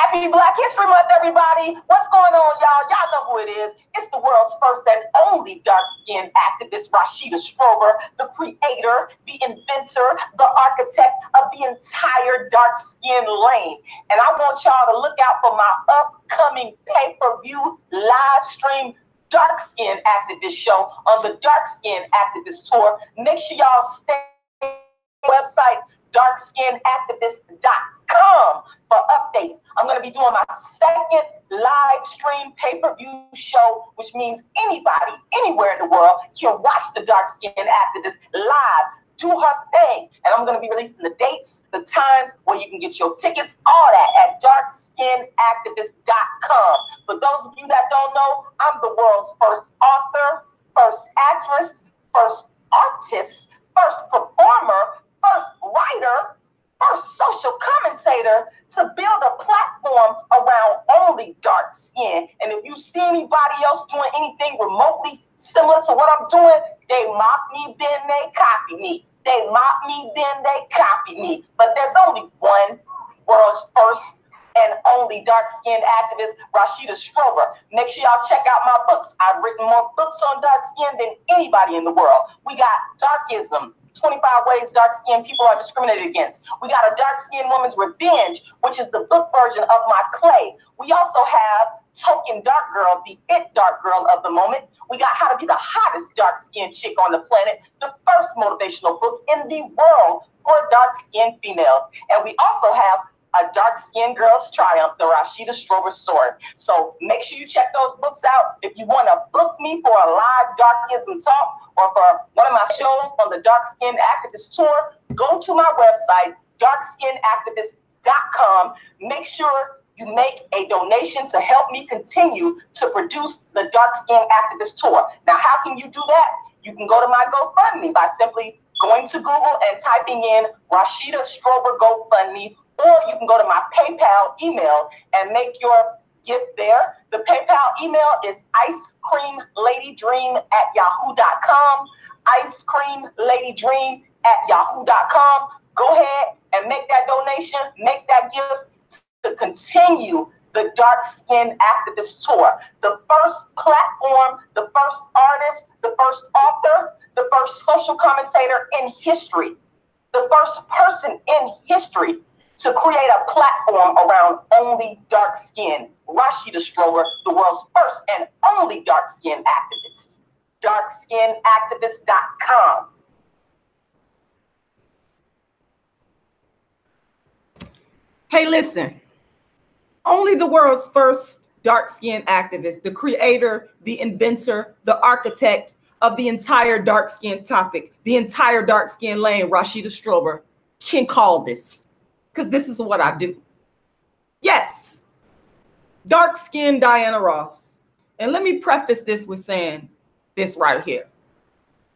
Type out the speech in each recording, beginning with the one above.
Happy Black History Month, everybody. What's going on, y'all? Y'all know who it is. It's the world's first and only dark-skinned activist, Rashida Strober, the creator, the inventor, the architect of the entire dark-skin lane. And I want y'all to look out for my upcoming pay-per-view live stream Dark Skin Activist show on the Dark Skin Activist Tour. Make sure y'all stay on the website, darkskinactivist.com, for updates. I'm going to be doing my second live stream pay-per-view show, which means anybody, anywhere in the world can watch the Dark Skin Activist live, do her thing. And I'm going to be releasing the dates, the times, where you can get your tickets, all that at darkskinactivist.com. For those of you that don't know, I'm the world's first author, first actress, first artist, first performer, first writer, first social commentator to build a platform around only dark skin. And if you see anybody else doing anything remotely similar to what I'm doing, they mock me, then they copy me. They mock me, then they copy me. But there's only one world's first and only dark-skinned activist, Rashida Strober. Make sure y'all check out my books. I've written more books on dark skin than anybody in the world. We got Darkism, 25 Ways Dark-Skinned People Are Discriminated Against. We got A Dark-Skinned Woman's Revenge, which is the book version of my play. We also have Token Dark Girl, the it dark girl of the moment. We got How to Be the Hottest Dark-Skinned Chick on the Planet, the first motivational book in the world for dark-skinned females. And we also have A Dark-Skinned Girl's Triumph, the Rashida Strober story. So make sure you check those books out. If you want to book me for a live Darkism talk or for one of my shows on the Dark Skin Activist Tour, go to my website, darkskinactivist.com. Make sure you make a donation to help me continue to produce the Dark Skin Activist Tour. Now, how can you do that? You can go to my GoFundMe by simply going to Google and typing in Rashida Strober GoFundMe, or you can go to my PayPal email and make your gift there. The PayPal email is icecreamladydream@yahoo.com, icecreamladydream@yahoo.com. Go ahead and make that donation, make that gift to continue the Dark Skin Activist Tour. The first platform, the first artist, the first author, the first social commentator in history, the first person in history to create a platform around only dark skin. Rashida Strober, the world's first and only dark skin activist. darkskinactivist.com. Hey, listen. Only the world's first dark-skinned activist, the creator, the inventor, the architect of the entire dark-skin topic, the entire dark-skin lane, Rashida Strober, can call this. Because this is what I do. Yes, dark-skinned Diana Ross. And let me preface this with saying this right here.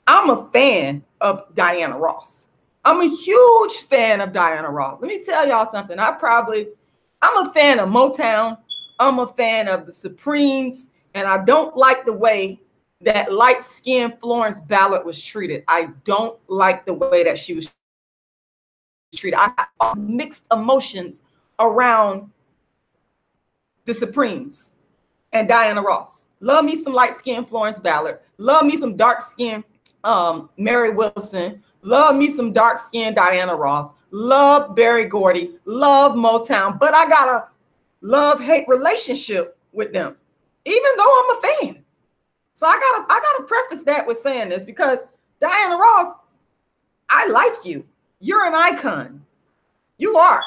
I'm a fan of Diana Ross. I'm a huge fan of Diana Ross. Let me tell y'all something. I'm a fan of Motown. I'm a fan of the Supremes. And I don't like the way that light-skinned Florence Ballard was treated. I don't like the way that she was treated. I have mixed emotions around the Supremes and Diana Ross. Love me some light-skinned Florence Ballard. Love me some dark-skinned Mary Wilson. Love me some dark-skinned Diana Ross. Love Berry Gordy. Love Motown. But I got a love-hate relationship with them, even though I'm a fan. So I gotta preface that with saying this, because Diana Ross, I like you. You're an icon. You are.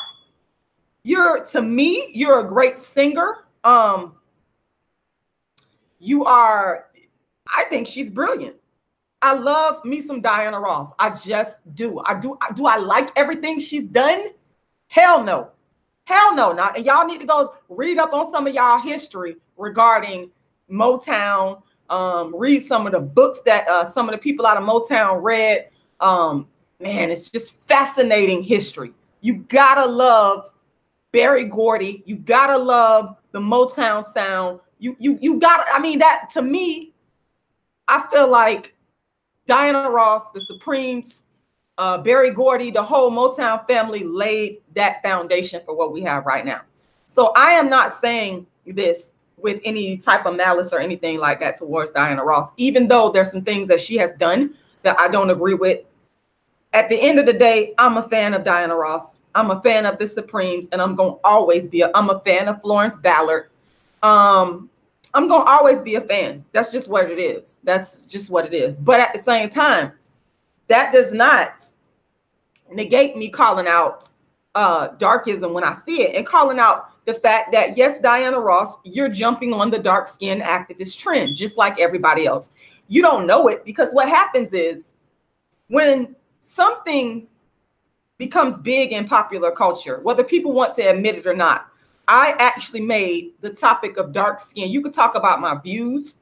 To me, you're a great singer. You are, I think she's brilliant. I love me some Diana Ross. I just do. Do I like everything she's done? Hell no. Hell no. Now, and y'all need to go read up on some of y'all history regarding Motown. Read some of the books that some of the people out of Motown read. Man, it's just fascinating history. You gotta love Berry Gordy. You gotta love the Motown sound. You gotta, I mean, that to me, I feel like Diana Ross, the Supremes, Berry Gordy, the whole Motown family laid that foundation for what we have right now. So I am not saying this with any type of malice or anything like that towards Diana Ross, even though there's some things that she has done that I don't agree with. At the end of the day, I'm a fan of Diana Ross. I'm a fan of the Supremes, and I'm going to always be I'm a fan of Florence Ballard. I'm going to always be a fan. That's just what it is. That's just what it is. But at the same time, that does not negate me calling out darkism when I see it, and calling out the fact that, yes, Diana Ross, you're jumping on the dark skin activist trend, just like everybody else. You don't know it, because what happens is when something becomes big in popular culture, whether people want to admit it or not, I actually made the topic of dark skin. You could talk about my views.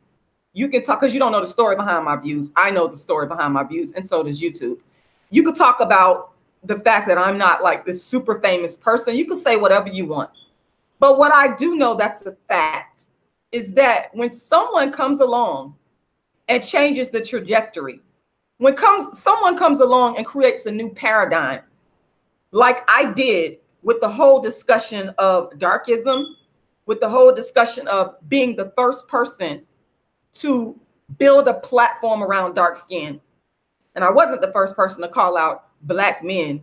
You can talk, because you don't know the story behind my views. I know the story behind my views, and so does YouTube. You could talk about the fact that I'm not like this super famous person. You could say whatever you want. But what I do know that's a fact is that when someone comes along and changes the trajectory, when someone comes along and creates a new paradigm, like I did with the whole discussion of darkism, with the whole discussion of being the first person to build a platform around dark skin. And I wasn't the first person to call out Black men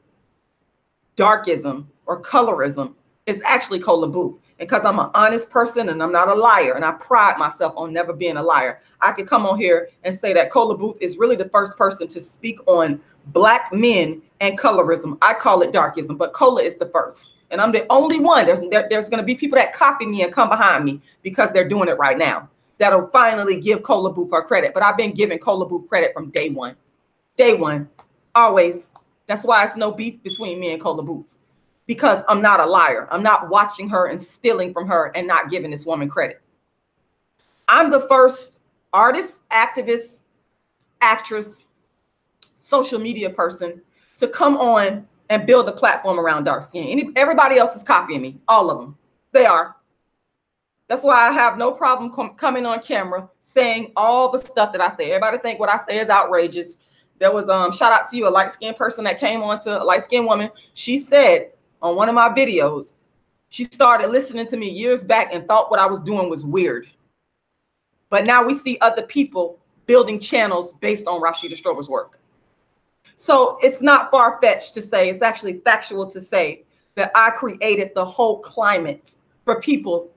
darkism or colorism. It's actually Cola Booth. And because I'm an honest person and I'm not a liar, and I pride myself on never being a liar, I could come on here and say that Cola Booth is really the first person to speak on Black men and colorism. I call it darkism, but Cola is the first. And I'm the only one. There's going to be people that copy me and come behind me because they're doing it right now, that'll finally give Cola Booth her credit. But I've been giving Cola Booth credit from day one. Day one. Always. That's why it's no beef between me and Cola Booth, because I'm not a liar. I'm not watching her and stealing from her and not giving this woman credit. I'm the first artist, activist, actress, social media person to come on and build a platform around dark skin. Everybody else is copying me, all of them. They are. That's why I have no problem coming on camera saying all the stuff that I say. Everybody think what I say is outrageous. There was shout out to you, a light-skinned person that came on to a light-skinned woman. She said on one of my videos, she started listening to me years back and thought what I was doing was weird. But now we see other people building channels based on Rashida Strober's work. So it's not far-fetched to say, it's actually factual to say that I created the whole climate for people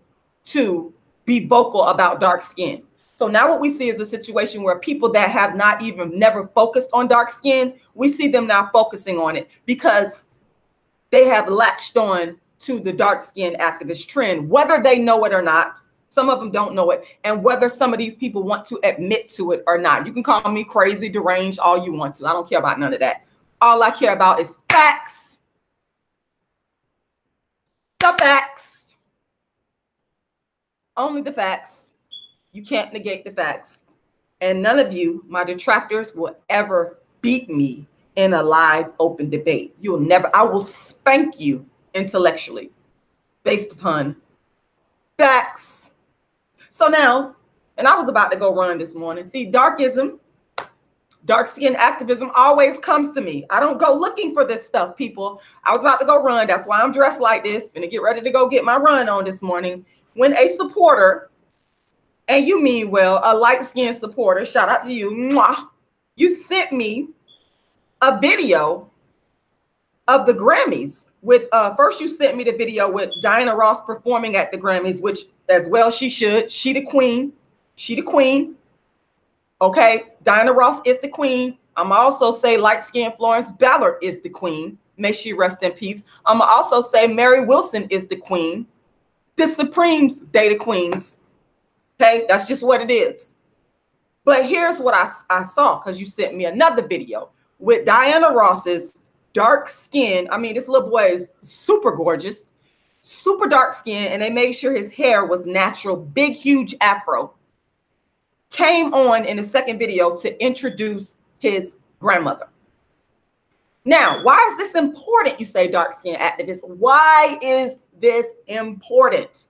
to be vocal about dark skin. So now what we see is a situation where people that have never focused on dark skin, we see them now focusing on it because they have latched on to the dark skin activist trend, whether they know it or not. Some of them don't know it, and whether some of these people want to admit to it or not. You can call me crazy, deranged, all you want to. I don't care about none of that. All I care about is facts. The facts. Only the facts. You can't negate the facts. And none of you, my detractors, will ever beat me in a live open debate. You'll never. I will spank you intellectually based upon facts. So now, and I was about to go run this morning. See, darkism, dark skin activism always comes to me. I don't go looking for this stuff, people. I was about to go run. That's why I'm dressed like this. Gonna get ready to go get my run on this morning. When a supporter, and you mean well, a light-skinned supporter, shout out to you, mwah, you sent me a video of the Grammys with, first you sent me the video with Diana Ross performing at the Grammys, which as well she should. She the queen. She the queen. Okay, Diana Ross is the queen. I'm also say light-skinned Florence Ballard is the queen. May she rest in peace. I'm also say Mary Wilson is the queen. The Supremes, they the queens. Okay, that's just what it is. But here's what I saw, because you sent me another video with Diana Ross's dark skin. I mean, this little boy is super gorgeous, super dark skin, and they made sure his hair was natural, big, huge afro. Came on in the second video to introduce his grandmother. Now, why is this important, you say, dark skin activists? Why is this important?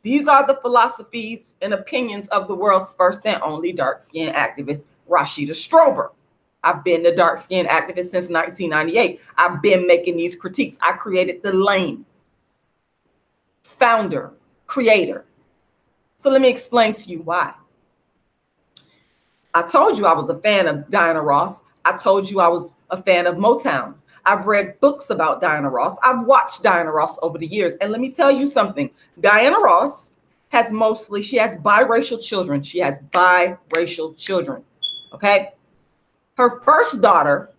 These are the philosophies and opinions of the world's first and only dark skin activist, Rashida Strober. I've been the dark skin activist since 1998. I've been making these critiques. I created the lane. founder, creator. So let me explain to you why. I told you I was a fan of Diana Ross. I told you I was a fan of Motown. I've read books about Diana Ross. I've watched Diana Ross over the years. And let me tell you something. Diana Ross has she has biracial children. She has biracial children, okay? Her first daughter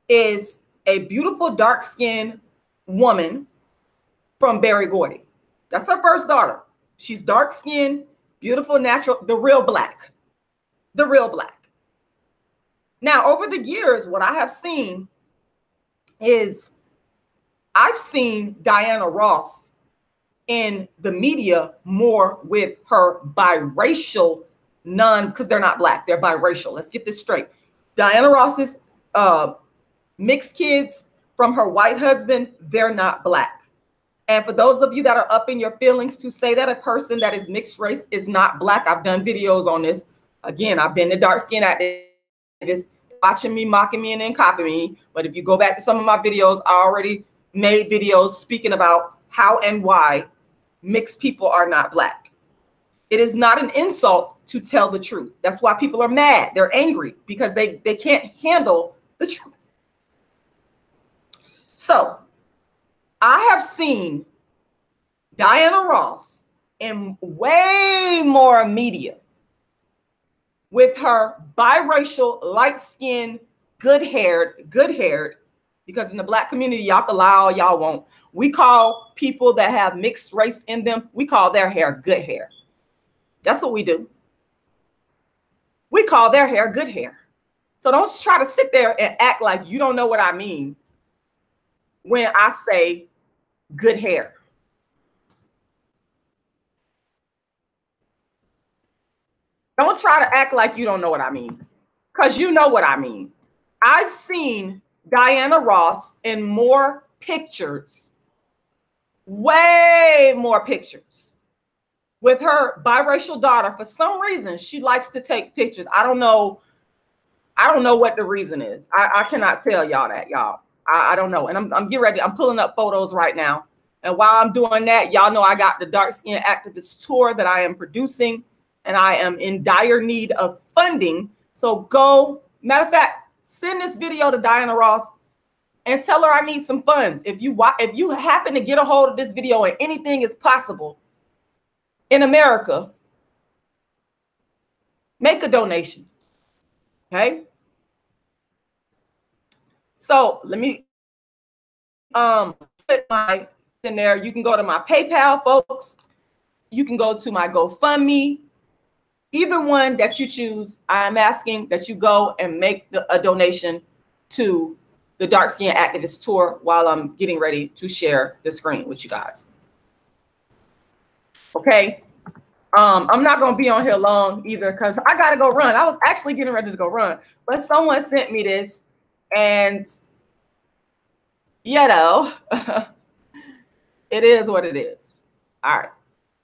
is a beautiful dark-skinned woman from Berry Gordy. That's her first daughter. She's dark-skinned, beautiful, natural, the real black. The real black. Now, over the years, what I have seen is I've seen Diana Ross in the media more with her biracial because they're not black, they're biracial. Let's get this straight. Diana Ross's mixed kids from her white husband, they're not black. And for those of you that are up in your feelings to say that a person that is mixed race is not black, I've done videos on this. Again, I've been the dark skin activist, watching me, mocking me, and then copying me. But if you go back to some of my videos, I already made videos speaking about how and why mixed people are not black. It is not an insult to tell the truth. That's why people are mad. They're angry because they can't handle the truth. So I have seen Diana Ross in way more media with her biracial, light-skinned, good-haired, because in the black community, y'all can lie all y'all want. We call people that have mixed race in them, we call their hair good hair. That's what we do. We call their hair good hair. So don't try to sit there and act like you don't know what I mean when I say good hair. Don't try to act like you don't know what I mean, because you know what I mean. I've seen Diana Ross in more pictures, way more pictures, with her biracial daughter. For some reason, she likes to take pictures. I don't know what the reason is. I cannot tell y'all that, y'all. I don't know. And I'm getting ready. I'm pulling up photos right now. And while I'm doing that, y'all know I got the Dark Skin Activist Tour that I am producing. And I am in dire need of funding. So go, matter of fact, send this video to Diana Ross and tell her I need some funds. If you happen to get a hold of this video and anything is possible in America, make a donation. Okay. So let me put my in there. You can go to my PayPal, folks. You can go to my GoFundMe. Either one that you choose, I'm asking that you go and make a donation to the Dark Skin Activist Tour while I'm getting ready to share the screen with you guys. Okay. I'm not going to be on here long either because I got to go run. I was actually getting ready to go run, but someone sent me this and, you know, it is what it is. All right.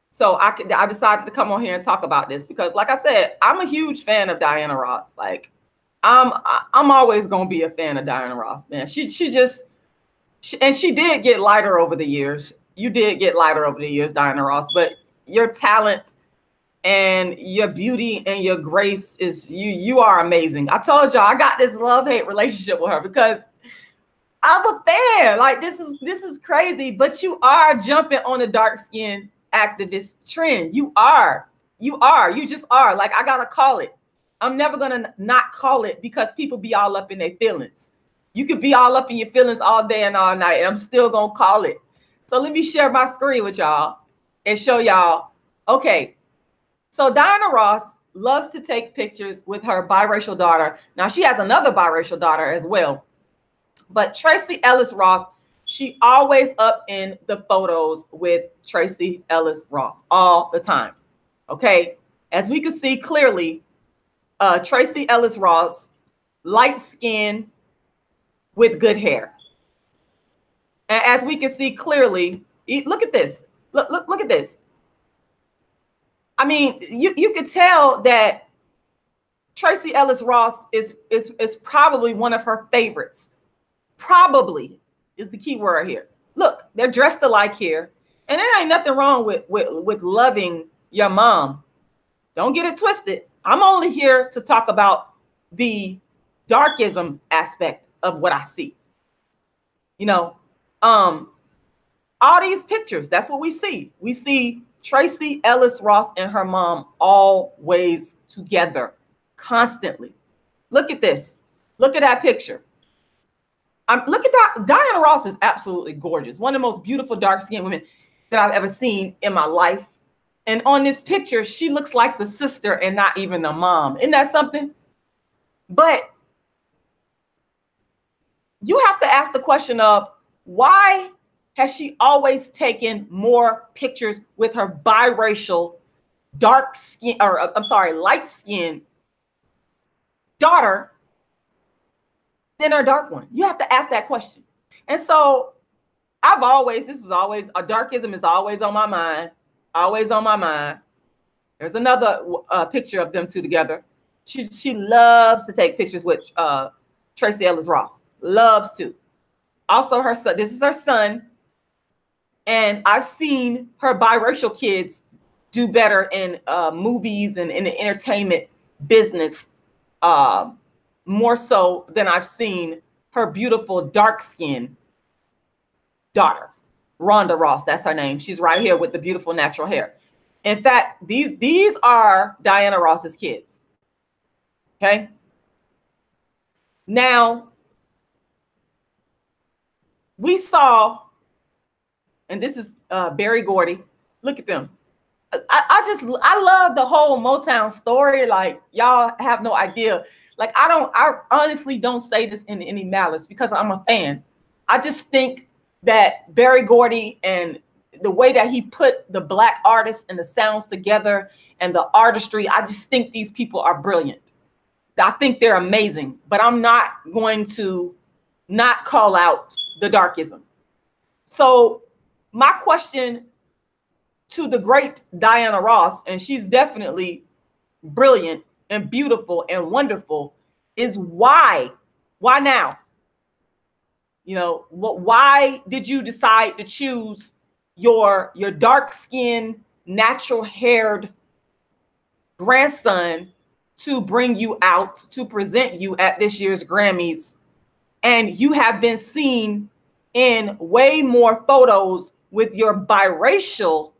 So I decided to come on here and talk about this because, like I said, I'm a huge fan of Diana Ross. Like, I'm always gonna be a fan of Diana Ross, man. She did get lighter over the years. You did get lighter over the years, Diana Ross. But your talent and your beauty and your grace is you are amazing. I told y'all I got this love-hate relationship with her because I'm a fan. Like this is crazy. But you are jumping on the dark skin activist trend. You just are. Like, I gotta call it. I'm never gonna not call it because people be all up in their feelings. You could be all up in your feelings all day and all night, and I'm still gonna call it. So let me share my screen with y'all and show y'all. Okay, so Diana Ross loves to take pictures with her biracial daughter. Now she has another biracial daughter as well, but Tracee Ellis Ross, she always up in the photos with Tracee Ellis Ross all the time. Okay. As we can see clearly, Tracee Ellis Ross, light skin with good hair. And as we can see clearly, look at this. Look at this. I mean, you could tell that Tracee Ellis Ross is probably one of her favorites. Probably is the key word here. Look, they're dressed alike here. And there ain't nothing wrong with loving your mom. Don't get it twisted. I'm only here to talk about the darkism aspect of what I see. You know, all these pictures, that's what we see. We see Tracee Ellis Ross and her mom always together, constantly. Look at this. Look at that picture. Look at that. Diana Ross is absolutely gorgeous. One of the most beautiful dark-skinned women that I've ever seen in my life. And on this picture, she looks like the sister and not even the mom. Isn't that something? But you have to ask the question of, why has she always taken more pictures with her biracial, dark skin, or I'm sorry, light skinned daughter than her dark one? You have to ask that question. And so this is always, a darkism is always on my mind, always on my mind. There's another picture of them two together. She loves to take pictures with Tracee Ellis Ross, loves to. Also her son, this is her son. And I've seen her biracial kids do better in movies and in the entertainment business, more so than I've seen her beautiful dark-skinned daughter, Rhonda Ross. That's her name. She's right here with the beautiful natural hair. In fact, these are Diana Ross's kids. Okay. Now, we saw, and this is Berry Gordy. Look at them. I love the whole Motown story. Like, y'all have no idea. Like, I honestly don't say this in any malice because I'm a fan. I just think that Berry Gordy and the way that he put the Black artists and the sounds together and the artistry, I just think these people are brilliant. I think they're amazing, but I'm not going to not call out the darkism. So my question to the great Diana Ross, and she's definitely brilliant and beautiful and wonderful, is why? Why now? You know, why did you decide to choose your dark-skinned, natural-haired grandson to bring you out, to present you at this year's Grammys? And you have been seen in way more photos with your biracial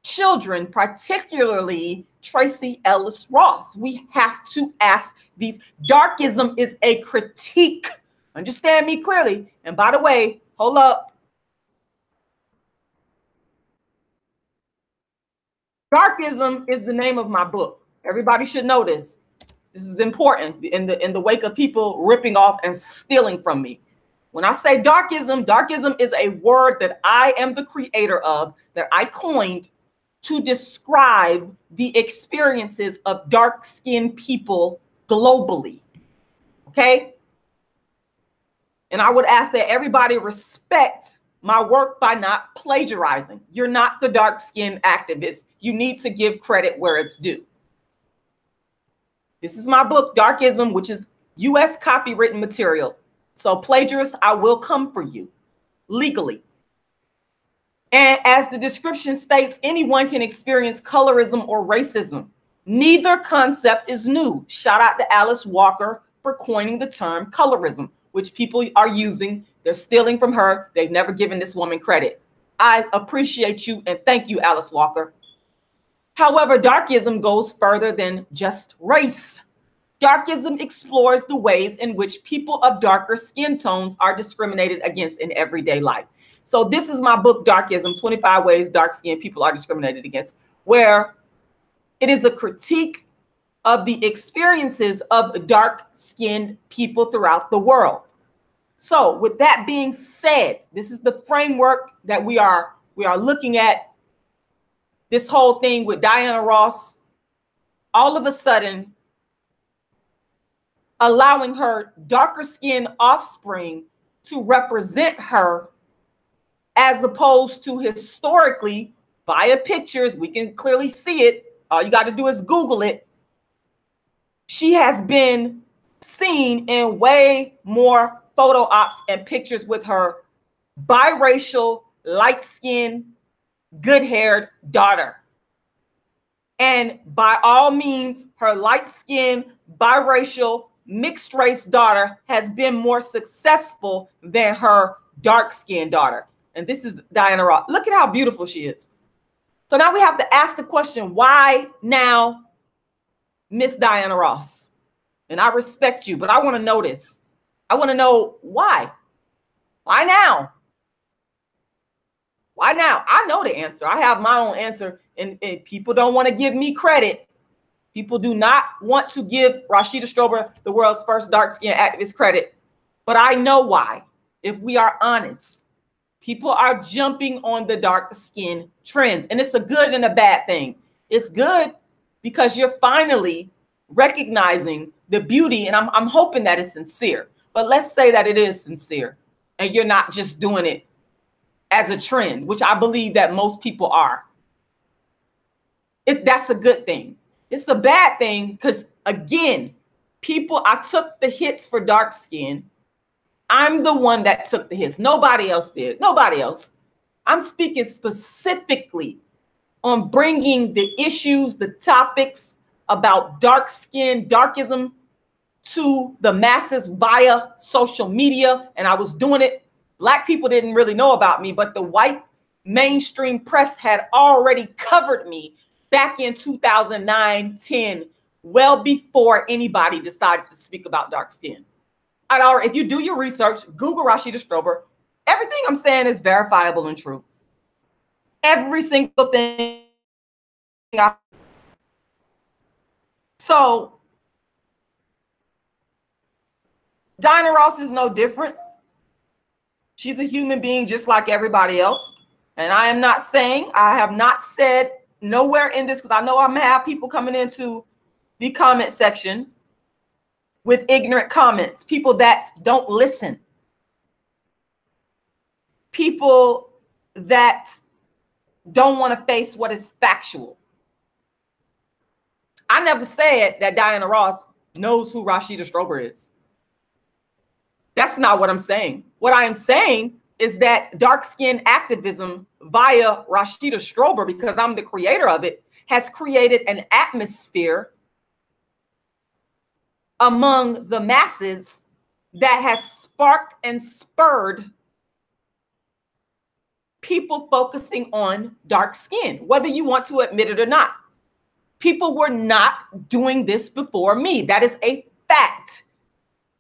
children, particularly Tracee Ellis Ross. We have to ask these. Darkism is a critique. Understand me clearly. And by the way, hold up. Darkism is the name of my book. Everybody should know this. This is important in the wake of people ripping off and stealing from me. When I say darkism, darkism is a word that I am the creator of, that I coined to describe the experiences of dark-skinned people globally. Okay? And I would ask that everybody respect my work by not plagiarizing. You're not the dark-skinned activist. You need to give credit where it's due. This is my book, Darkism, which is US copywritten material. So plagiarists, I will come for you legally. And as the description states, anyone can experience colorism or racism. Neither concept is new. Shout out to Alice Walker for coining the term colorism, which people are using. They're stealing from her. They've never given this woman credit. I appreciate you and thank you, Alice Walker. However, darkism goes further than just race. Darkism explores the ways in which people of darker skin tones are discriminated against in everyday life. So this is my book, Darkism, 25 Ways Dark-Skinned People Are Discriminated Against, where it is a critique of the experiences of dark-skinned people throughout the world. So with that being said, this is the framework that we are looking at. This whole thing with Diana Ross, all of a sudden allowing her darker skinned offspring to represent her, as opposed to historically via pictures. We can clearly see it. All you got to do is Google it. She has been seen in way more photo ops and pictures with her biracial, light-skinned good-haired daughter. And by all means, her light-skinned, biracial, mixed-race daughter has been more successful than her dark-skinned daughter. And this is Diana Ross. Look at how beautiful she is. So now we have to ask the question, why now, Miss Diana Ross? And I respect you, but I want to know this. I want to know why. Why now? Why now? I know the answer. I have my own answer, and people don't want to give me credit. People do not want to give Rashida Strober, the world's first dark-skinned activist, credit. But I know why. If we are honest, people are jumping on the dark skin trends, and it's a good and a bad thing. It's good because you're finally recognizing the beauty, and I'm hoping that it's sincere. But let's say that it is sincere, and you're not just doing it as a trend, which I believe that most people are. That's a good thing. It's a bad thing because, again, I took the hits for dark skin. I'm the one that took the hits. Nobody else did. Nobody else. I'm speaking specifically on bringing the issues, the topics about dark skin, darkism to the masses via social media. And I was doing it. Black people didn't really know about me, but the white mainstream press had already covered me back in 2009, 10, well before anybody decided to speak about dark skin. If you do your research, Google Rashida Strober, everything I'm saying is verifiable and true. Every single thing. So Diana Ross is no different. She's a human being just like everybody else. And I have not said nowhere in this, because I know I'm gonna have people coming into the comment section with ignorant comments, people that don't listen, people that don't want to face what is factual. I never said that Diana Ross knows who Rashida Strober is. That's not what I'm saying. What I am saying is that dark skin activism via Rashida Strober, because I'm the creator of it, has created an atmosphere among the masses that has sparked and spurred people focusing on dark skin, whether you want to admit it or not. People were not doing this before me. That is a fact.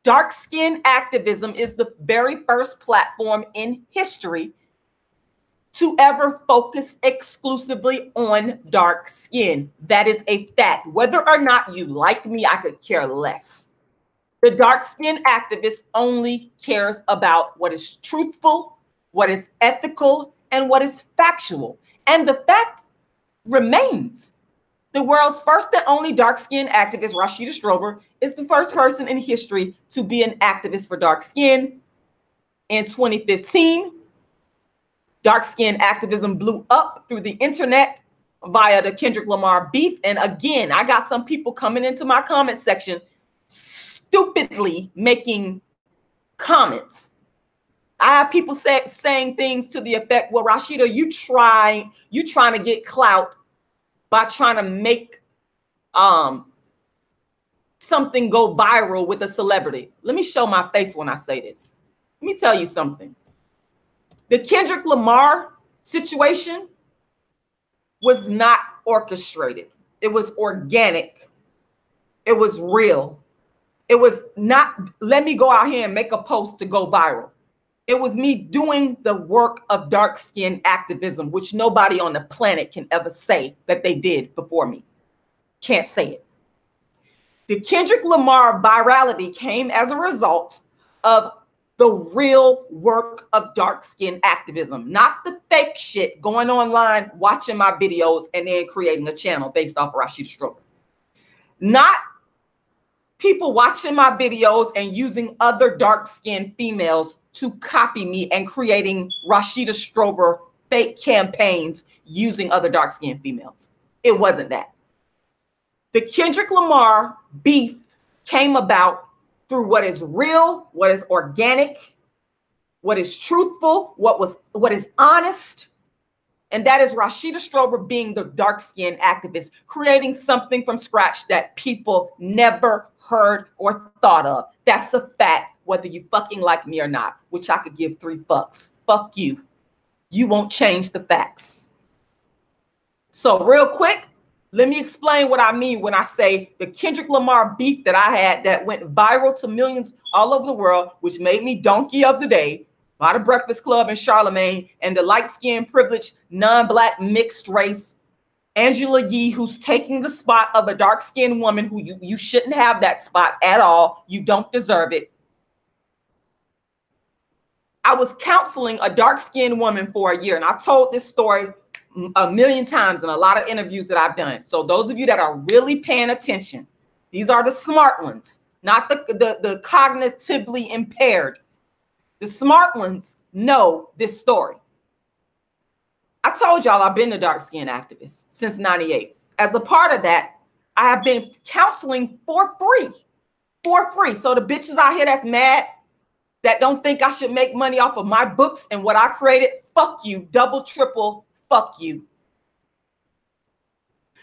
Dark skin activism is the very first platform in history to ever focus exclusively on dark skin. That is a fact. Whether or not you like me, I could care less. The dark skin activist only cares about what is truthful, what is ethical, and what is factual. And the fact remains. The world's first and only dark-skinned activist, Rashida Strober, is the first person in history to be an activist for dark skin. In 2015, dark skin activism blew up through the internet via the Kendrick Lamar beef. And again, I got some people coming into my comment section stupidly making comments. I have people saying things to the effect, well, Rashida, you trying to get clout by trying to make something go viral with a celebrity. Let me show my face when I say this. Let me tell you something. The Kendrick Lamar situation was not orchestrated. It was organic. It was real. It was not, let me go out here and make a post to go viral. It was me doing the work of dark skin activism, which nobody on the planet can ever say that they did before me. Can't say it. The Kendrick Lamar virality came as a result of the real work of dark skin activism, not the fake shit going online, watching my videos, and then creating a channel based off of Rashida Strober. Not people watching my videos and using other dark-skinned females to copy me and creating Rashida Strober fake campaigns using other dark-skinned females. It wasn't that. The Kendrick Lamar beef came about through what is real, what is organic, what is truthful, what is honest, And that is Rashida Strober being the dark-skinned activist, creating something from scratch that people never heard or thought of. That's a fact, whether you fucking like me or not, which I could give 3 fucks. Fuck you. You won't change the facts. So real quick, let me explain what I mean when I say the Kendrick Lamar beef that I had that went viral to millions all over the world, which made me donkey of the day by the Breakfast Club and Charlemagne and the light-skinned, privileged, non-black, mixed race Angela Yee, who's taking the spot of a dark-skinned woman who you shouldn't have that spot at all. You don't deserve it. I was counseling a dark-skinned woman for a year, and I told this story a million times in a lot of interviews that I've done. So those of you that are really paying attention, these are the smart ones, not the cognitively impaired. The smart ones know this story. I told y'all I've been a dark-skinned activist since '98. As a part of that, I have been counseling for free. So the bitches out here that's mad, that don't think I should make money off of my books and what I created, fuck you, double, triple, fuck you.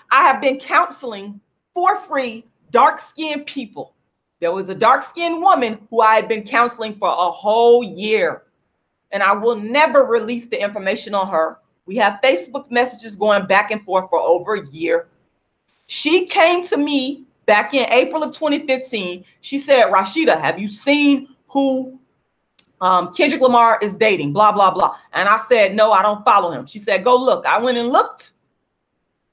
I have been counseling for free dark-skinned people. There was a dark-skinned woman who I had been counseling for a whole year, and I will never release the information on her. We have Facebook messages going back and forth for over a year. She came to me back in April of 2015. She said, Rashida, have you seen who Kendrick Lamar is dating, blah, blah, blah. And I said, no, I don't follow him. She said, go look. I went and looked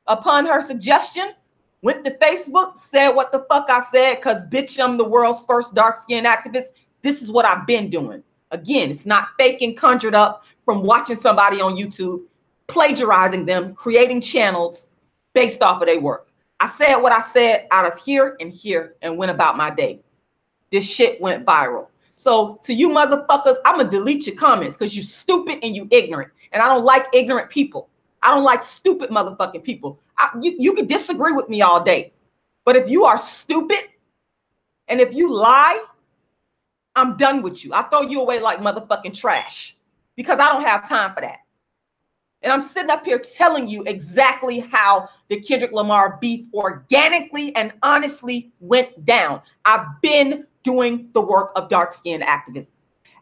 upon her suggestion, went to Facebook, said what the fuck I said, because bitch, I'm the world's first dark-skinned activist. This is what I've been doing. Again, it's not fake and conjured up from watching somebody on YouTube, plagiarizing them, creating channels based off of their work. I said what I said out of here and went about my day. This shit went viral. So to you motherfuckers, I'm going to delete your comments because you're stupid and you ignorant. And I don't like ignorant people. I don't like stupid motherfucking people. You can disagree with me all day. But if you are stupid and if you lie, I'm done with you. I throw you away like motherfucking trash because I don't have time for that. And I'm sitting up here telling you exactly how the Kendrick Lamar beef organically and honestly went down. I've been doing the work of dark-skinned activism.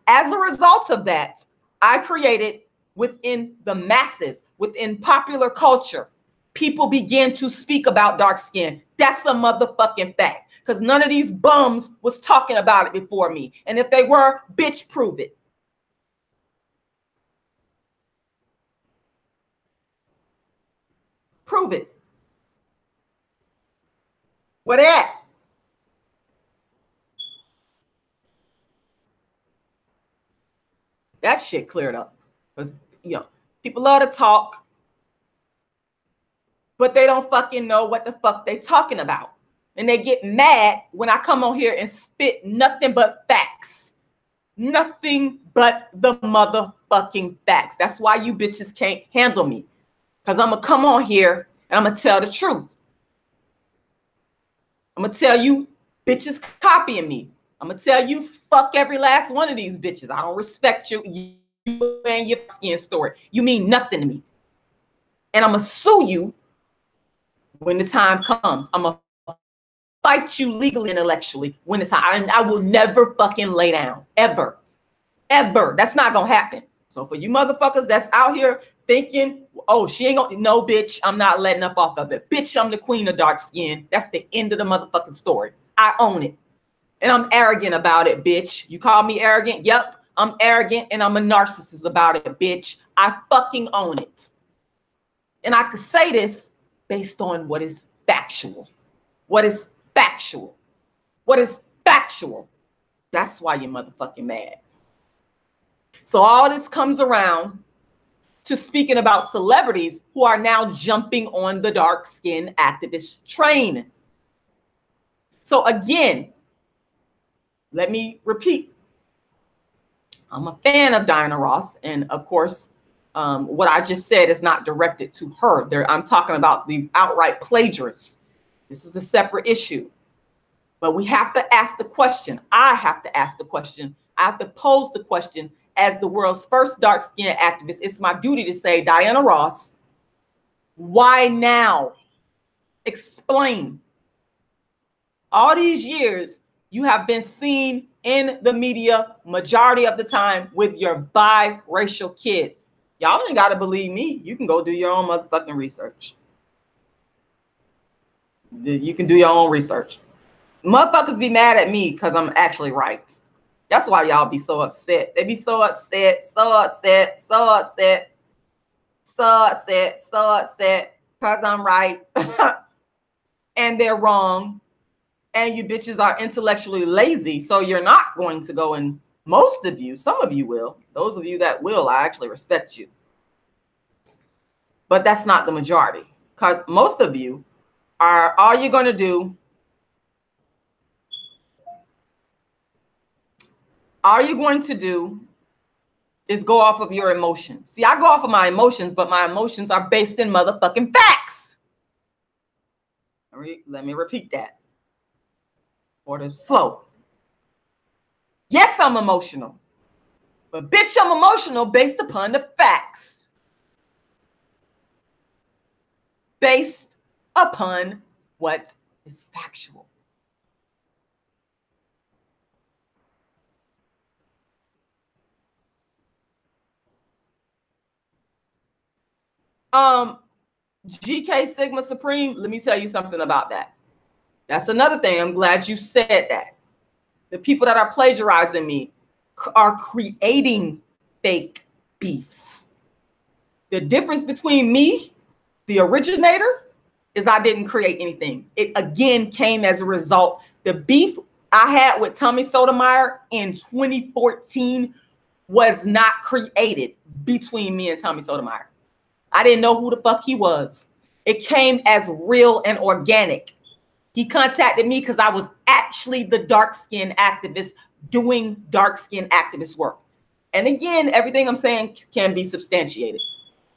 As a result of that, I created within the masses, within popular culture, people began to speak about dark skin. That's a motherfucking fact. Because none of these bums was talking about it before me. And if they were, bitch, prove it. Prove it. Where they at? That shit cleared up. Because, people love to talk, but they don't fucking know what the fuck they talking about. And they get mad when I come on here and spit nothing but facts. Nothing but the motherfucking facts. That's why you bitches can't handle me. Because I'm going to come on here and I'm going to tell the truth. I'm going to tell you bitches copying me. I'm going to tell you fuck every last one of these bitches. I don't respect you and your skin story. You mean nothing to me. And I'm going to sue you when the time comes. I'm going to fight you legally, intellectually when it's time. I will never fucking lay down. Ever. Ever. That's not going to happen. So for you motherfuckers that's out here thinking, oh, she ain't gonna, no, bitch, I'm not letting up off of it. Bitch, I'm the queen of dark skin. That's the end of the motherfucking story. I own it. And I'm arrogant about it, bitch. You call me arrogant? Yep, I'm arrogant and I'm a narcissist about it, bitch. I fucking own it. And I could say this based on what is factual. What is factual? What is factual? That's why you're motherfucking mad. So all this comes around to speaking about celebrities who are now jumping on the dark skin activist train. So again, let me repeat. I'm a fan of Diana Ross. And of course, what I just said is not directed to her. I'm talking about the outright plagiarists. This is a separate issue. But we have to ask the question. I have to ask the question. I have to pose the question. as the world's first dark-skinned activist, it's my duty to say, Diana Ross, why now? Explain. All these years, you have been seen in the media majority of the time with your biracial kids. Y'all ain't got to believe me. You can go do your own motherfucking research. You can do your own research. Motherfuckers be mad at me because I'm actually right. That's why y'all be so upset. They be so upset, because I'm right and they're wrong. And you bitches are intellectually lazy, so you're not going to go, and most of you, some of you will. Those of you that will, I actually respect you. But that's not the majority, because most of you are, all you're going to do, is go off of your emotions. See, I go off of my emotions, but my emotions are based in motherfucking facts. Let me repeat that. Or the slow. Yes, I'm emotional, but bitch, I'm emotional based upon the facts. Based upon what is factual. GK Sigma Supreme, let me tell you something about that. That's another thing. I'm glad you said that. The people that are plagiarizing me are creating fake beefs. The difference between me, the originator, is I didn't create anything. It again came as a result. The beef I had with Tommy Sotomayor in 2014 was not created between me and Tommy Sotomayor. I didn't know who the fuck he was. It came as real and organic. He contacted me because I was actually the dark-skinned activist doing dark-skinned activist work. And again, everything I'm saying can be substantiated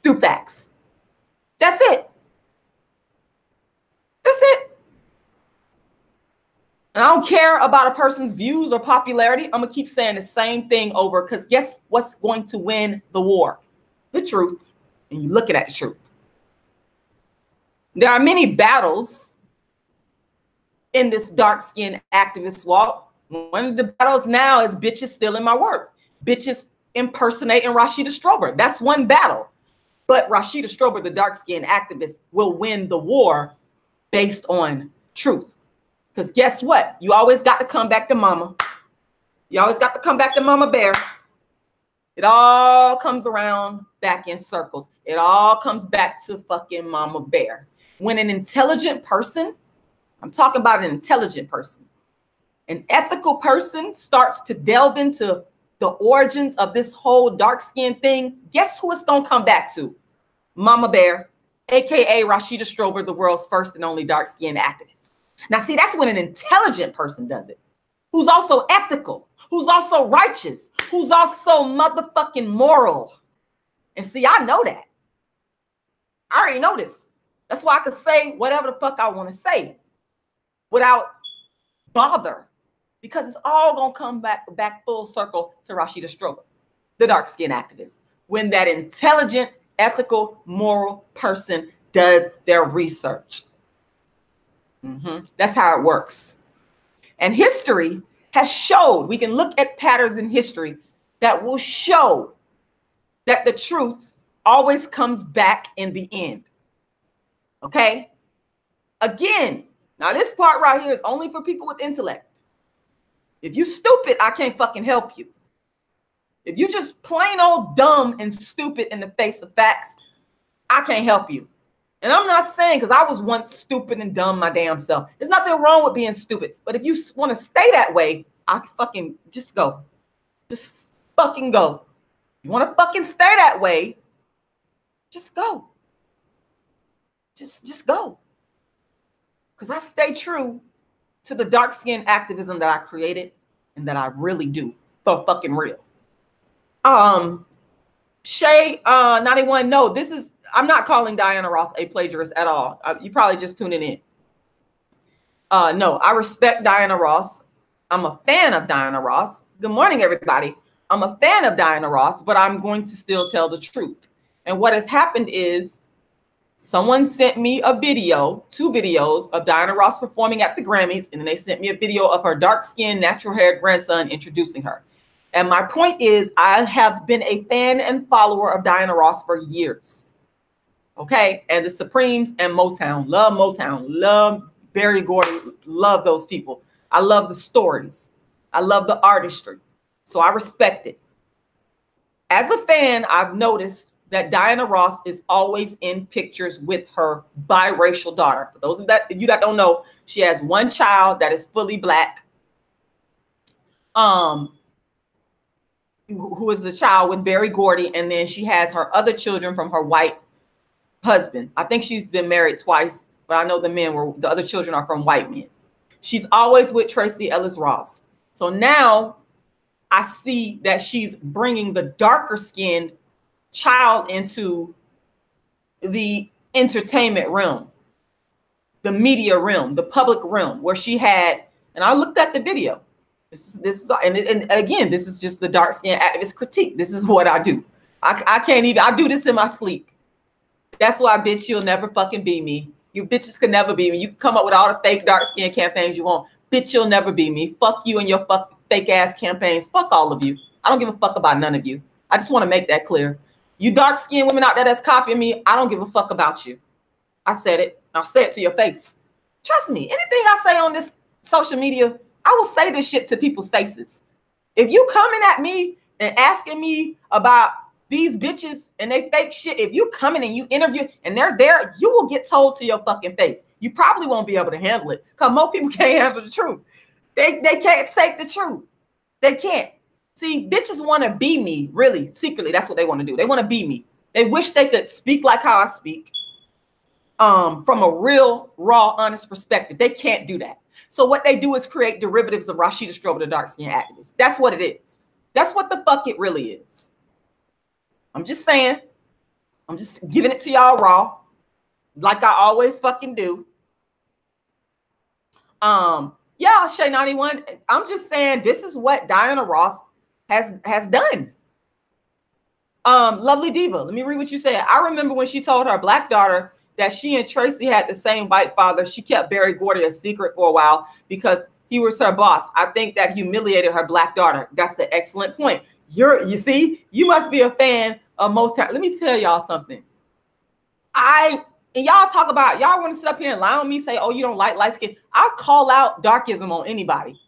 through facts. That's it. That's it. And I don't care about a person's views or popularity. I'm going to keep saying the same thing over, because guess what's going to win the war? The truth. And you're looking at the truth. There are many battles in this dark-skinned activist walk. One of the battles now is bitches stealing my work. Bitches impersonating Rashida Strober. That's one battle. But Rashida Strober, the dark-skinned activist, will win the war based on truth. Because guess what? You always got to come back to mama. You always got to come back to Mama Bear. It all comes around back in circles. It all comes back to fucking Mama Bear. When an intelligent person, I'm talking about an intelligent person, an ethical person starts to delve into the origins of this whole dark skin thing, guess who it's going to come back to? Mama Bear, aka Rashida Strober, the world's first and only dark skinned activist. Now, see, that's when an intelligent person does it, who's also ethical, who's also righteous, who's also motherfucking moral. And see, I know that. I already know this. That's why I could say whatever the fuck I want to say without bother, because it's all going to come back full circle to Rashida Strober, the dark-skinned activist, when that intelligent, ethical, moral person does their research. That's how it works. And history has showed, we can look at patterns in history that will show that the truth always comes back in the end. Okay? Again, now this part right here is only for people with intellect. If you stupid, I can't fucking help you. If you just plain old dumb and stupid in the face of facts, I can't help you. And I'm not saying, because I was once stupid and dumb my damn self. There's nothing wrong with being stupid. But if you want to stay that way, I fucking just go. Just fucking go. You want to fucking stay that way, just go. Just go. Because I stay true to the dark-skinned activism that I created and that I really do for fucking real. Shay, 91, no, this is, I'm not calling Diana Ross a plagiarist at all. You probably just tuning in. No, I respect Diana Ross. I'm a fan of Diana Ross. Good morning, everybody. I'm a fan of Diana Ross, but I'm going to still tell the truth. And what has happened is someone sent me a video, 2 videos of Diana Ross performing at the Grammys, and then they sent me a video of her dark-skinned, natural-haired grandson introducing her. And my point is, I have been a fan and follower of Diana Ross for years. Okay? And the Supremes and Motown. Love Berry Gordy, love those people. I love the stories. I love the artistry. So I respect it. As a fan, I've noticed that Diana Ross is always in pictures with her biracial daughter. For those of you that don't know, she has one child that is fully Black, who is a child with Berry Gordy, and then she has her other children from her white husband. I think she's been married twice, but I know the other children are from white men. She's always with Tracee Ellis Ross. So now I see that she's bringing the darker skinned child into the entertainment realm, the media realm, the public realm, where she had, and I looked at the video. And again, this is just the dark skinned activist critique. This is what I do. I can't even, I do this in my sleep. That's why, bitch, you'll never fucking be me. You bitches can never be me. You can come up with all the fake dark skin campaigns you want. Bitch, you'll never be me. Fuck you and your fake ass campaigns. Fuck all of you. I don't give a fuck about none of you. I just want to make that clear. You dark skinned women out there that's copying me, I don't give a fuck about you. I said it. I'll say it to your face. Trust me, anything I say on this social media, I will say this shit to people's faces. If you coming at me and asking me about these bitches and they fake shit, if you coming and you interview and they're there, you will get told to your fucking face. You probably won't be able to handle it because most people can't handle the truth. They can't take the truth. They can't. See, bitches want to be me, really, secretly. That's what they want to do. They want to be me. They wish they could speak like how I speak, from a real, raw, honest perspective. They can't do that. So what they do is create derivatives of Rashida Strober, the dark-skinned activist. That's what it is. That's what the fuck it really is. I'm just saying. I'm just giving it to y'all raw, like I always fucking do. Yeah, Shay 91. I'm just saying this is what Diana Ross has done. Lovely Diva, let me read what you said. I remember when she told her Black daughter that she and Tracee had the same white father. She kept Berry Gordy a secret for a while because he was her boss. I think that humiliated her Black daughter. That's an excellent point. You see, you must be a fan of Motown. Let me tell y'all something. And y'all talk about, y'all want to sit up here and lie on me, say, oh, you don't like light skin. I'll call out darkism on anybody.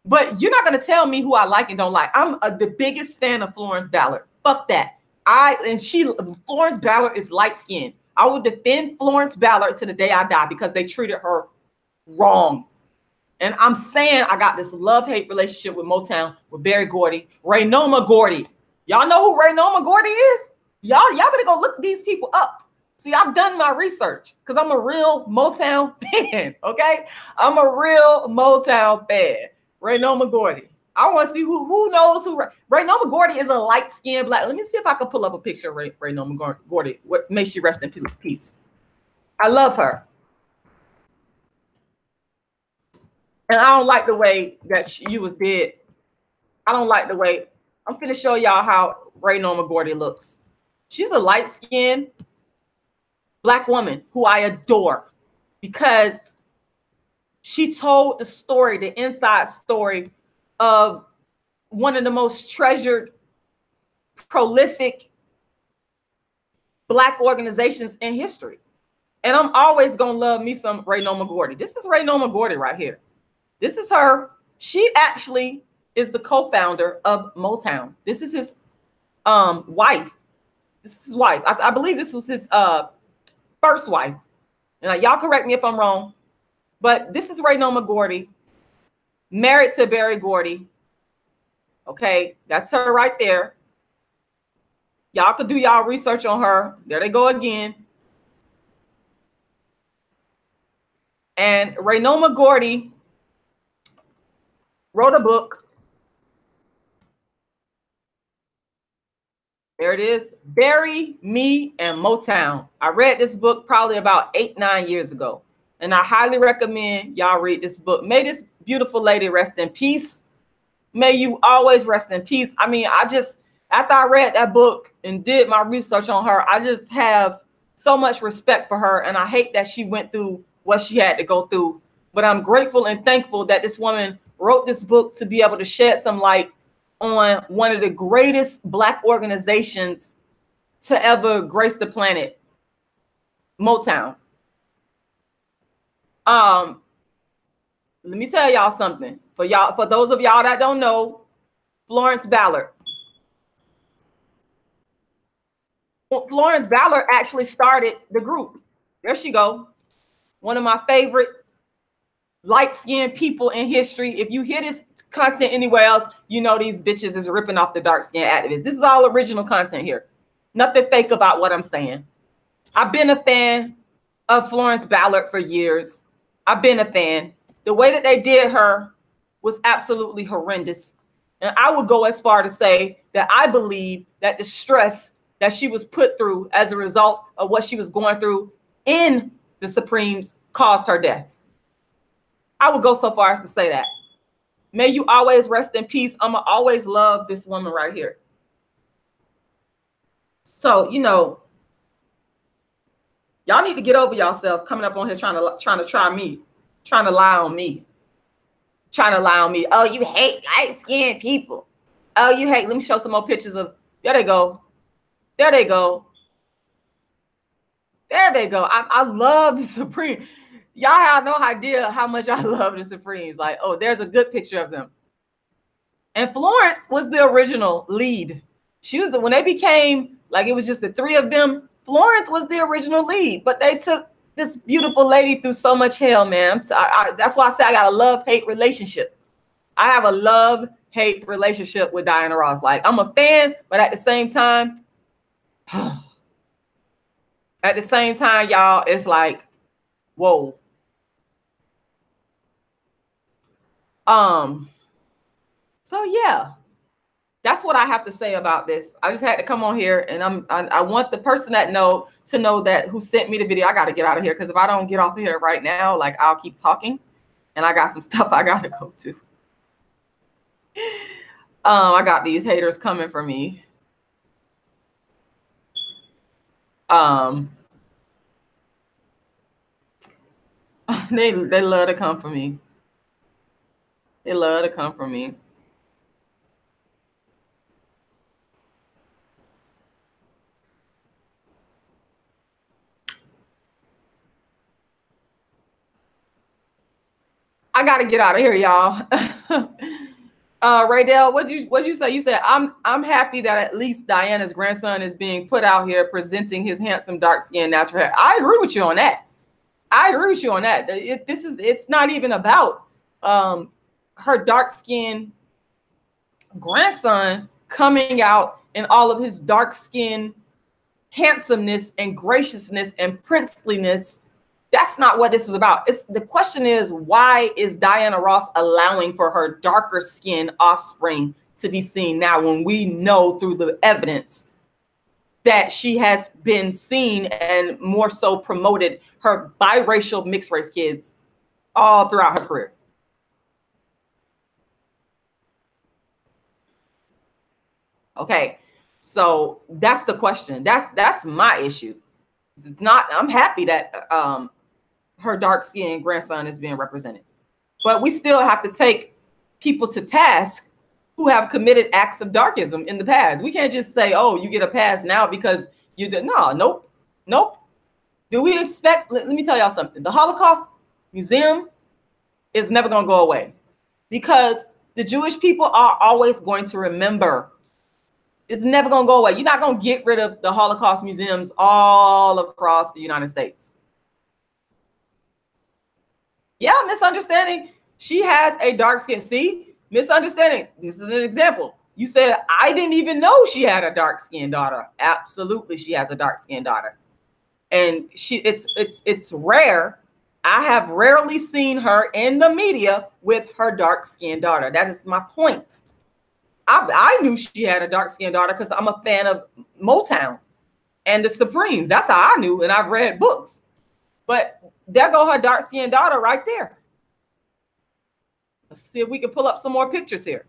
But you're not going to tell me who I like and don't like. I'm the biggest fan of Florence Ballard. Fuck that. Florence Ballard is light skinned. I will defend Florence Ballard to the day I die because they treated her wrong. And I'm saying I got this love-hate relationship with Motown, with Berry Gordy, Raynoma Gordy. Y'all know who Raynoma Gordy is? Y'all better go look these people up. See, I've done my research because I'm a real Motown fan, okay? I'm a real Motown fan. Raynoma Gordy. I want to see who knows who. Raynoma Gordy is a light-skinned Black. Let me see if I can pull up a picture of Raynoma Gordy. What makes she rest in peace? I love her. And I don't like the way that she was dead. I don't like the way. I'm finna show y'all how Raynoma Gordy looks. She's a light-skinned Black woman who I adore because she told the story, the inside story of one of the most treasured, prolific Black organizations in history. And I'm always going to love me some Raynoma Gordy. This is Raynoma Gordy right here. This is her. She actually is the co-founder of Motown. This is his wife. This is his wife. I believe this was his first wife. And y'all correct me if I'm wrong. But this is Raynoma Gordy, married to Berry Gordy. Okay, that's her right there. Y'all could do y'all research on her. There they go again. And Raynoma Gordy wrote a book. There it is. Bury Me and Motown. I read this book probably about 8-9 years ago. And I highly recommend y'all read this book. May this beautiful lady rest in peace. May you always rest in peace. I mean, after I read that book and did my research on her, I just have so much respect for her. And I hate that she went through what she had to go through. But I'm grateful and thankful that this woman wrote this book to be able to shed some light on one of the greatest Black organizations to ever grace the planet, Motown. Let me tell y'all something. For those of y'all that don't know, Florence Ballard. Florence Ballard actually started the group. There she go. One of my favorite light-skinned people in history. If you hear this content anywhere else, you know these bitches is ripping off the dark-skinned activists. This is all original content here. Nothing fake about what I'm saying. I've been a fan of Florence Ballard for years. I've been a fan. The way that they did her was absolutely horrendous. And I would go as far to say that I believe that the stress that she was put through as a result of what she was going through in the Supremes caused her death. I would go so far as to say that. May you always rest in peace. I'ma always love this woman right here. So, you know, y'all need to get over yourself coming up on here trying to lie on me. Oh, you hate light-skinned people. Oh, you hate. Let me show some more pictures of. There they go. There they go. There they go. I love the Supreme. Y'all have no idea how much I love the Supremes. Like, oh, there's a good picture of them. And Florence was the original lead. She was when they became like it was just the three of them. Florence was the original lead, but they took this beautiful lady through so much hell, man. That's why I say I got a love-hate relationship. I have a love-hate relationship with Diana Ross. Like, I'm a fan, but at the same time, y'all, it's like, whoa. So yeah, that's what I have to say about this. I just had to come on here, and I want the person that to know that who sent me the video. I got to get out of here, because if I don't get off of here right now, like, I'll keep talking, and I got some stuff I got to go to. I got these haters coming for me. They love to come for me. They love to come for me. I gotta get out of here, y'all. Raydell, what'd you say? You said I'm happy that at least Diana's grandson is being put out here presenting his handsome dark-skinned natural hair. I agree with you on that. It's not even about her dark-skinned grandson coming out in all of his dark-skinned handsomeness and graciousness and princeliness. That's not what this is about. The question is, why is Diana Ross allowing for her darker skinned offspring to be seen now, when we know through the evidence that she has been seen and more so promoted her biracial mixed race kids all throughout her career? Okay, so that's the question. That's my issue. It's not. I'm happy that her dark-skinned grandson is being represented, but we still have to take people to task who have committed acts of darkism in the past. We can't just say, "Oh, you get a pass now because you did." No, nope. Do we expect? Let me tell y'all something. The Holocaust Museum is never going to go away, because the Jewish people are always going to remember. It's never going to go away. You're not going to get rid of the Holocaust museums all across the United States. Yeah, misunderstanding. She has a dark skin. See, misunderstanding. This is an example. You said, I didn't even know she had a dark skinned daughter. Absolutely, she has a dark skinned daughter. And it's rare. I have rarely seen her in the media with her dark skinned daughter. That is my point. I knew she had a dark skinned daughter because I'm a fan of Motown and the Supremes. That's how I knew, and I've read books. But there go her dark-skinned daughter right there. Let's see if we can pull up some more pictures here.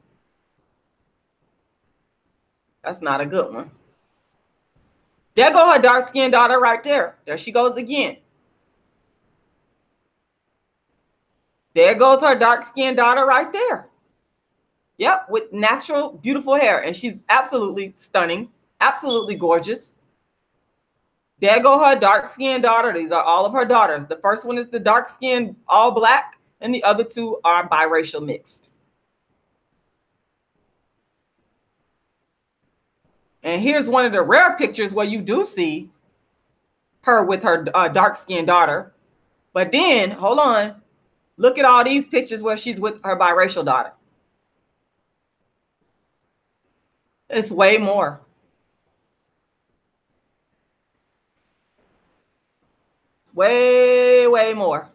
That's not a good one. There go her dark-skinned daughter right there. There she goes again. There goes her dark-skinned daughter right there. Yep, with natural, beautiful hair. And she's absolutely stunning, absolutely gorgeous. There go her dark-skinned daughter. These are all of her daughters. The first one is the dark-skinned, all black, and the other two are biracial mixed. And here's one of the rare pictures where you do see her with her dark-skinned daughter. But then, hold on, look at all these pictures where she's with her biracial daughter. It's way more. It's way, way more.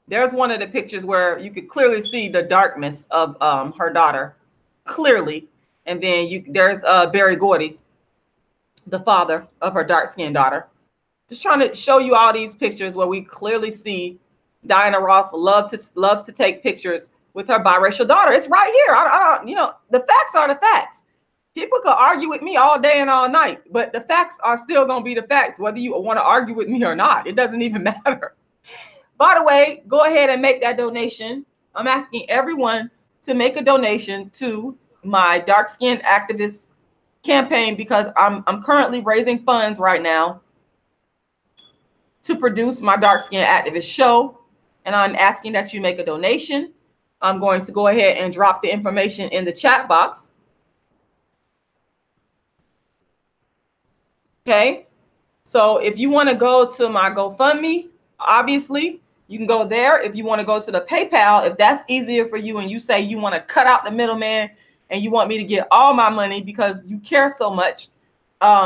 There's one of the pictures where you could clearly see the darkness of her daughter, clearly. And then there's Barry Gordy, the father of her dark-skinned daughter. Just trying to show you all these pictures where we clearly see Diana Ross loves to take pictures with her biracial daughter. It's right here. I don't, you know, the facts are the facts. People could argue with me all day and all night, but the facts are still going to be the facts, whether you want to argue with me or not. It doesn't even matter. By the way, go ahead and make that donation. I'm asking everyone to make a donation to my dark skinned activist campaign because I'm currently raising funds right now to produce my dark skinned activist show. And I'm asking that you make a donation. I'm going to go ahead and drop the information in the chat box. Okay. So if you want to go to my GoFundMe, obviously you can go there. If you want to go to the PayPal, if that's easier for you and you say you want to cut out the middleman and you want me to get all my money because you care so much,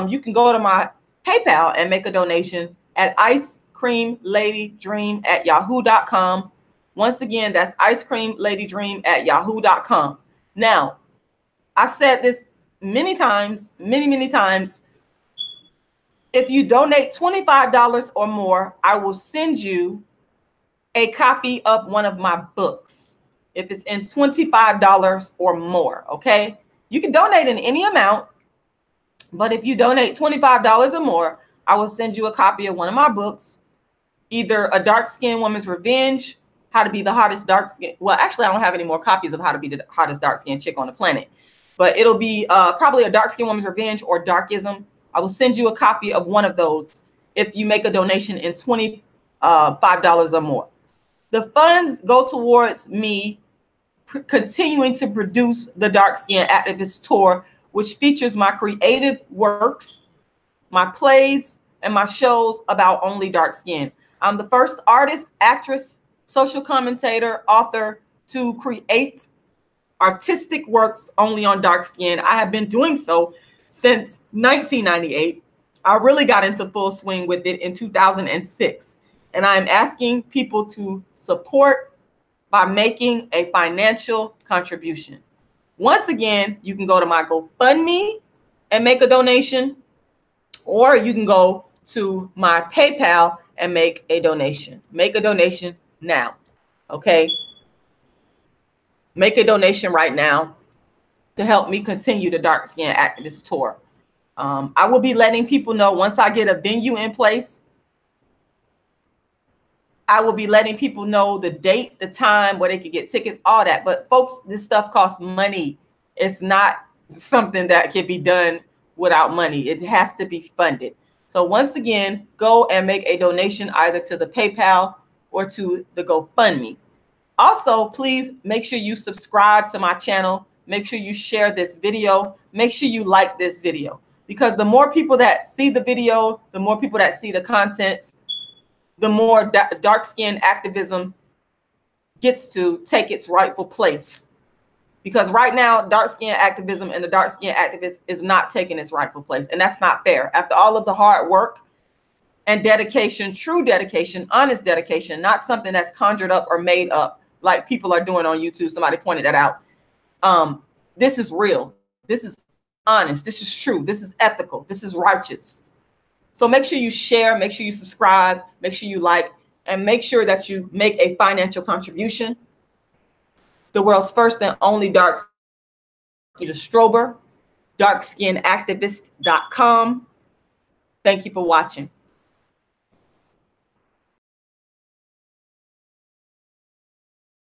you can go to my PayPal and make a donation at icecreamladydream@yahoo.com. Once again, that's icecreamladydream@yahoo.com. Now, I've said this many times, many times. If you donate $25 or more, I will send you a copy of one of my books. If it's in $25 or more, okay? You can donate in any amount, but if you donate $25 or more, I will send you a copy of one of my books, either A Dark-Skinned Woman's Revenge, How to Be the Hottest Dark-Skinned. Well, actually, I don't have any more copies of How to Be the Hottest Dark-Skinned Chick on the Planet, but it'll be probably A Dark-Skinned Woman's Revenge or Darkism. I will send you a copy of one of those if you make a donation in $25 or more. The funds go towards me continuing to produce the Dark Skin Activist Tour, which features my creative works, my plays, and my shows about only dark skin. I'm the first artist, actress, social commentator, author to create artistic works only on dark skin. I have been doing so since 1998. I really got into full swing with it in 2006. And I'm asking people to support by making a financial contribution. Once again, you can go to my GoFundMe and make a donation, or you can go to my PayPal and make a donation. Make a donation now, okay? Make a donation right now to help me continue the Dark Skin Activist Tour. I will be letting people know once I get a venue in place. I will be letting people know the date, the time, where they can get tickets, all that. But folks, this stuff costs money. It's not something that can be done without money. It has to be funded. So once again, go and make a donation either to the PayPal or to the GoFundMe. Also, please make sure you subscribe to my channel. Make sure you share this video. Make sure you like this video, because the more people that see the video, the more people that see the content, the more dark skin activism gets to take its rightful place. Because right now, dark skin activism and the dark skin activist is not taking its rightful place. And that's not fair. After all of the hard work and dedication, true dedication, honest dedication, not something that's conjured up or made up like people are doing on YouTube. Somebody pointed that out. This is real. This is honest. This is true. This is ethical. This is righteous. So make sure you share, make sure you subscribe, make sure you like, and make sure that you make a financial contribution. The world's first and only dark Rashida Strober, darkskinactivist.com. Thank you for watching.